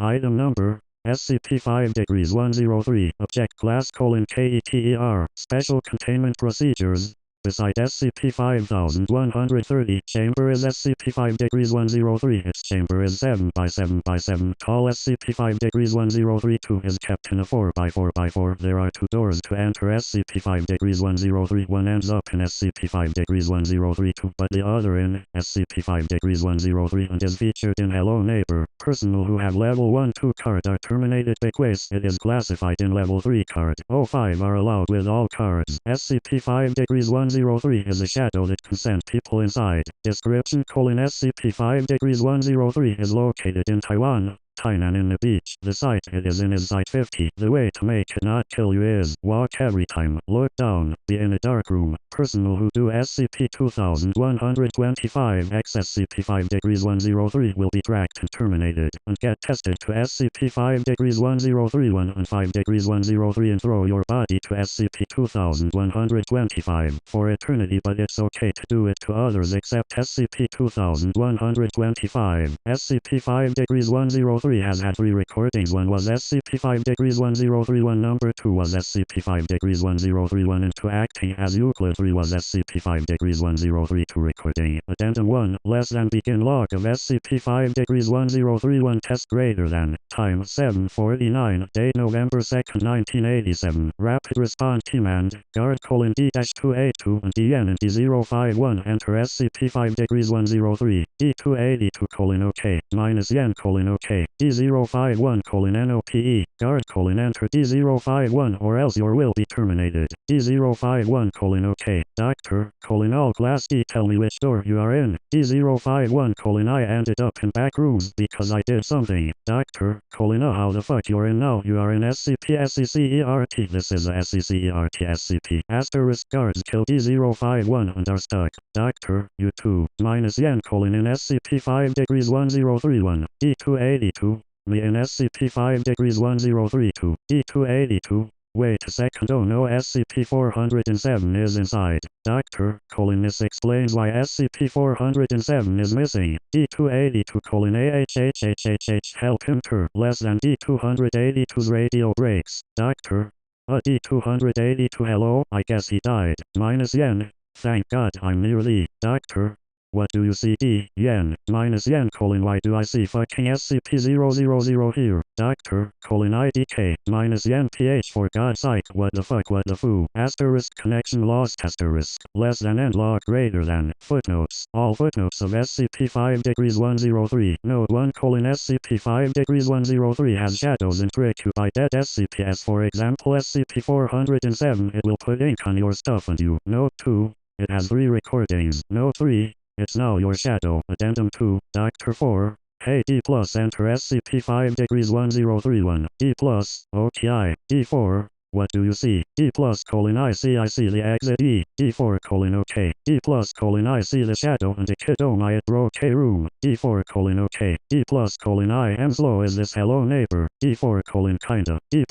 Item number, SCP-5 degrees 103. Object class: Keter. Special containment procedures. Beside SCP-5130, chamber is SCP-5 degrees 103. Its chamber is 7 by 7 by 7 tall. SCP-5 degrees 1032 is kept in a 4 by 4 by 4. There are 2 doors to enter SCP-5 degrees 103. One ends up in SCP-5 degrees 1032, but the other in SCP-5 degrees 103 and is featured in Hello Neighbor. Personnel who have level 1-2 card are terminated because it is classified in level 3 card. 05 are allowed with all cards. SCP-5 degrees 103 is a shadow that can send people inside. Description: SCP-5 degrees 103 is located in Taiwan, Tainan in the beach. The site it is in is Site 50. The way to make it not kill you is walk every time, look down, be in a dark room. Personnel who do SCP-2125 x SCP-5 degrees 103 will be tracked and terminated, and get tested to SCP-5 degrees 1031 and 5 degrees 103 and throw your body to SCP-2125 for eternity, but it's okay to do it to others except SCP-2125. SCP-5 degrees 103 has had 3 recordings. One was SCP-5 degrees 1031, number 2 was SCP-5 degrees 1031, and 2 acting as Euclid 3 was SCP-5 degrees 1032 recording. Addendum 1, less than begin log of SCP-5 degrees 1031 test greater than, time 7:49, date November 2nd, 1987, rapid response command, guard D-282 and DN and D051 enter SCP-5 degrees 103, D282 OK, minus yen OK, D051 NOPE, guard enter D051 or else your will be terminated. D051 OK, doctor, all class D, tell me which door you are in. D051 I ended up in back rooms because I did something. Doctor, how the fuck you're in now? You are in SCP-SCCERT. This is a SCCERT SCP. Asterisk guards kill D051 and are stuck. Doctor, you too. Minus yen in SCP-5 degrees 1031. D282. Me in SCP-5 degrees 1032. D282. Wait a second, oh no, SCP-407 is inside. Doctor, this explains why SCP-407 is missing. D282 AHHHHH help enter. Less than D282's radio breaks. Doctor, D282 hello, I guess he died. Minus yen. Thank God I'm nearly. Doctor, what do you see? D, yen, minus yen why do I see fucking SCP-000 here? Doctor, IDK, minus yen ph for God's sake, what the fuck, what the foo? Asterisk connection lost, asterisk, less than end log greater than, footnotes, all footnotes of SCP-5 degrees 103, note 1 SCP-5 degrees 103 has shadows and trick you by dead SCPs, for example SCP-407, it will put ink on your stuff and you. Note 2, it has 3 recordings. Note 3, it's now your shadow. Addendum 2, Dr. 4. Hey D+, enter SCP-5 degrees 1031. D+, OTI. D4. What do you see? D+, I see the exit. E. D4, OK. D+, I see the shadow and a kid, oh my it broke a room. D4, OK. D+, I am slow, is this hello neighbor? D4, kinda. D+,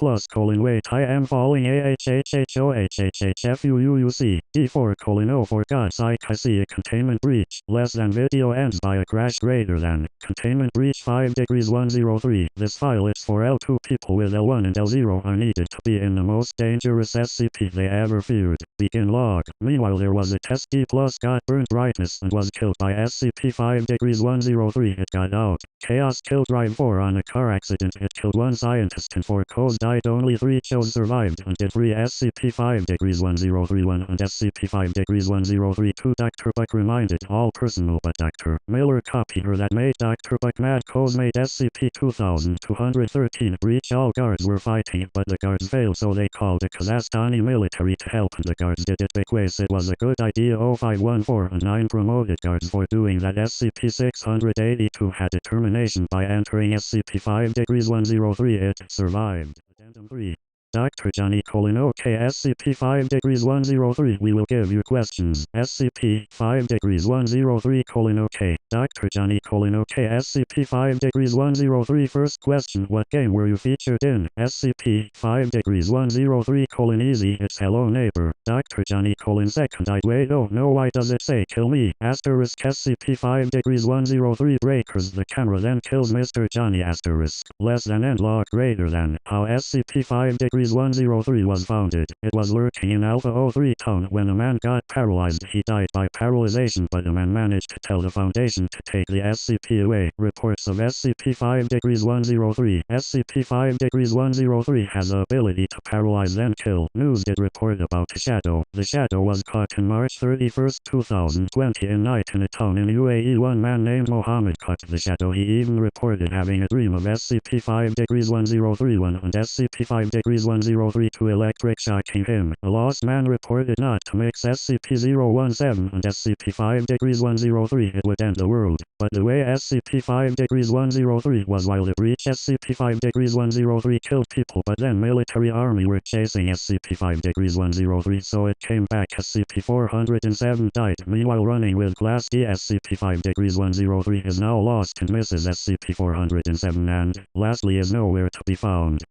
wait I am falling AHHHOHHHFUUUC. D4, oh for God's sake I see a containment breach. Less than video ends by a crash greater than. Containment breach 5 degrees 103. This file is for L2 people with L1 and L0 are needed to be in the most dangerous SCP they ever feared. Begin log. Meanwhile there was a test D+ got burnt brightness and was killed by SCP-5 degrees 103. It got out. Chaos killed Drive 4 on a car accident. It killed 1 scientist and 4 codes died. Only 3 chills survived and did 3 SCP-5 degrees 1031 and SCP-5 degrees 1032. Dr. Buck reminded all personnel but Dr. Miller copied her that made Dr. Buck mad. Codes made SCP-2213 breach. All guards were fighting but the guards failed, so they called the Kazakhstani military to help, and the guards did it because it was a good idea. 0514 and 9 promoted guards for doing that. SCP-682 had determination by entering SCP-5 degrees 103. It survived. Addendum 3. Dr. Johnny OK SCP 5 degrees 103 we will give you questions. SCP 5 degrees 103 OK Dr. Johnny OK SCP 5 degrees 103 first question what game were you featured in? SCP 5 degrees 103 easy it's hello neighbor. Dr. Johnny second wait oh no why does it say kill me? Asterisk SCP 5 degrees 103 breakers the camera then kills Mr. Johnny asterisk less than and log greater than how SCP 5 degrees 103 was founded. It was lurking in Alpha 03 town when a man got paralyzed. He died by paralyzation but the man managed to tell the Foundation to take the SCP away. Reports of SCP 5 degrees 103 SCP 5 degrees 103 has the ability to paralyze and kill. News did report about the Shadow. The Shadow was caught in March 31, 2020 in night in a town in UAE. One man named Mohammed caught the Shadow. He even reported having a dream of SCP 5 degrees 1031 and SCP 5 degrees 103 electric shocking him. A lost man reported not to mix SCP-017 and SCP-5 degrees 103 it would end the world. But the way SCP-5 degrees 103 was while it reached SCP-5 degrees 103 killed people but then military army were chasing SCP-5 degrees 103 so it came back. SCP-407 died. Meanwhile running with Class D SCP-5 degrees 103 is now lost and misses SCP-407 and lastly is nowhere to be found.